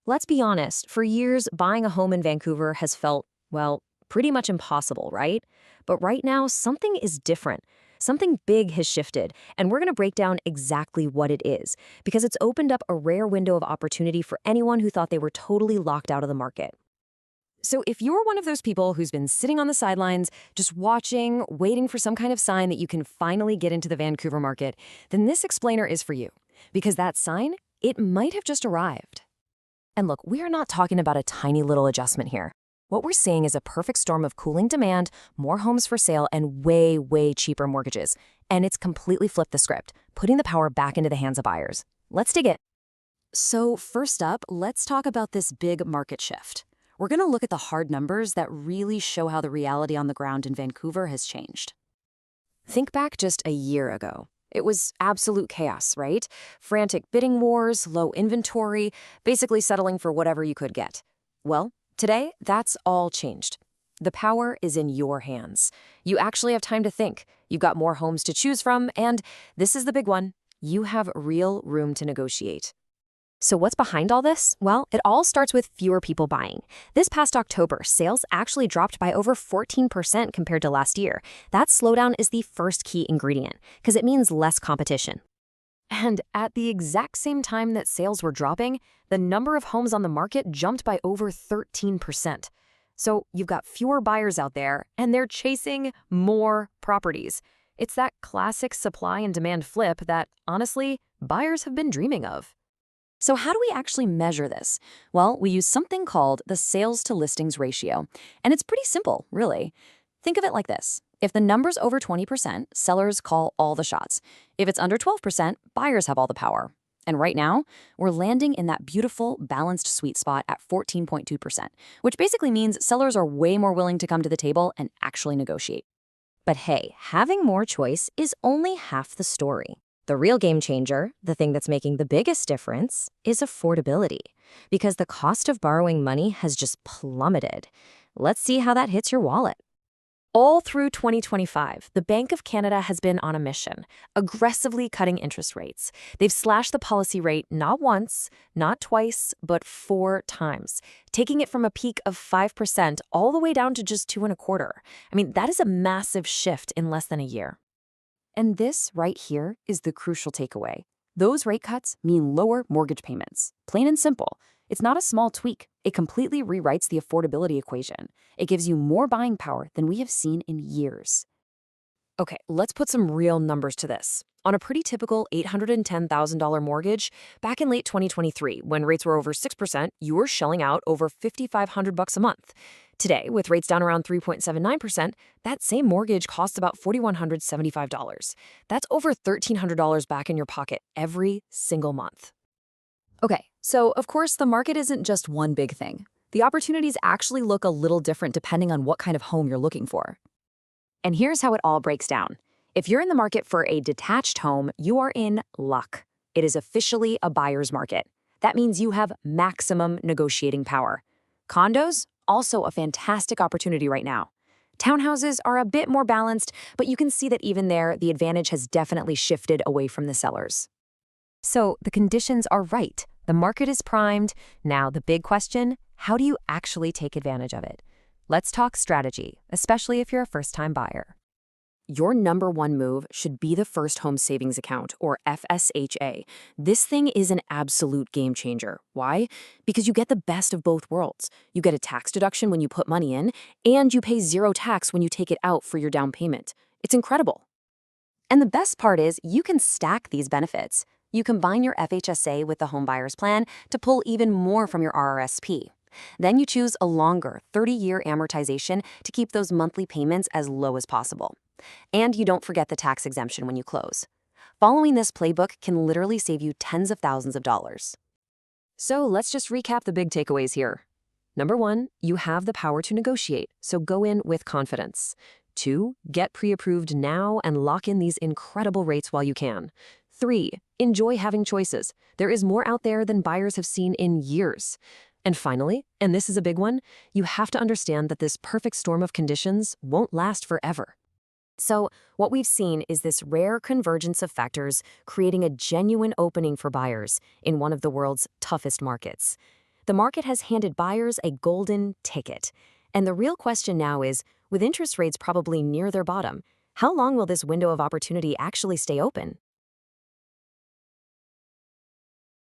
Let's be honest, for years, buying a home in Vancouver has felt, well, pretty much impossible, right? But right now, something is different. Something big has shifted, and we're going to break down exactly what it is, because it's opened up a rare window of opportunity for anyone who thought they were totally locked out of the market. So if you're one of those people who's been sitting on the sidelines, just watching, waiting for some kind of sign that you can finally get into the Vancouver market, then this explainer is for you. Because that sign, it might have just arrived. And look, we are not talking about a tiny little adjustment here. What we're seeing is a perfect storm of cooling demand, more homes for sale, and way, way cheaper mortgages. And it's completely flipped the script, putting the power back into the hands of buyers. Let's dig in. So first up, let's talk about this big market shift. We're going to look at the hard numbers that really show how the reality on the ground in Vancouver has changed. Think back just a year ago. It was absolute chaos, right? Frantic bidding wars, low inventory, basically settling for whatever you could get. Well, today, that's all changed. The power is in your hands. You actually have time to think. You've got more homes to choose from, and this is the big one. You have real room to negotiate. So what's behind all this? Well, it all starts with fewer people buying. This past October, sales actually dropped by over 14% compared to last year. That slowdown is the first key ingredient, because it means less competition. And at the exact same time that sales were dropping, the number of homes on the market jumped by over 13%. So you've got fewer buyers out there, and they're chasing more properties. It's that classic supply and demand flip that, honestly, buyers have been dreaming of. So how do we actually measure this? Well, we use something called the sales to listings ratio. And it's pretty simple, really. Think of it like this. If the number's over 20%, sellers call all the shots. If it's under 12%, buyers have all the power. And right now, we're landing in that beautiful, balanced sweet spot at 14.2%, which basically means sellers are way more willing to come to the table and actually negotiate. But hey, having more choice is only half the story. The real game changer, the thing that's making the biggest difference, is affordability, because the cost of borrowing money has just plummeted. Let's see how that hits your wallet. All through 2025, the Bank of Canada has been on a mission, aggressively cutting interest rates. They've slashed the policy rate not once, not twice, but 4 times, taking it from a peak of 5% all the way down to just 2.25%. I mean, that is a massive shift in less than a year. And this right here is the crucial takeaway. Those rate cuts mean lower mortgage payments. Plain and simple. It's not a small tweak. It completely rewrites the affordability equation. It gives you more buying power than we have seen in years. Okay, let's put some real numbers to this. On a pretty typical $810,000 mortgage, back in late 2023, when rates were over 6%, you were shelling out over $5,500 a month. Today, with rates down around 3.79%, that same mortgage costs about $4,175. That's over $1,300 back in your pocket every single month. Okay, so of course, the market isn't just one big thing. The opportunities actually look a little different depending on what kind of home you're looking for. And here's how it all breaks down. If you're in the market for a detached home, you are in luck. It is officially a buyer's market. That means you have maximum negotiating power. Condos? Also a fantastic opportunity right now. Townhouses are a bit more balanced, but you can see that even there, the advantage has definitely shifted away from the sellers. So the conditions are right. The market is primed. Now the big question, how do you actually take advantage of it? Let's talk strategy, especially if you're a first-time buyer. Your number one move should be the First Home Savings Account, or FSHA. This thing is an absolute game changer. Why? Because you get the best of both worlds. You get a tax deduction when you put money in, and you pay zero tax when you take it out for your down payment. It's incredible. And the best part is you can stack these benefits. You combine your FHSA with the home buyer's plan to pull even more from your RRSP. Then you choose a longer 30-year amortization to keep those monthly payments as low as possible. And you don't forget the tax exemption when you close. Following this playbook can literally save you tens of thousands of dollars. So let's just recap the big takeaways here. Number 1, you have the power to negotiate, so go in with confidence. 2, get pre-approved now and lock in these incredible rates while you can. 3, enjoy having choices. There is more out there than buyers have seen in years. And finally, and this is a big one, you have to understand that this perfect storm of conditions won't last forever. So what we've seen is this rare convergence of factors creating a genuine opening for buyers in one of the world's toughest markets. The market has handed buyers a golden ticket. And the real question now is, with interest rates probably near their bottom, how long will this window of opportunity actually stay open?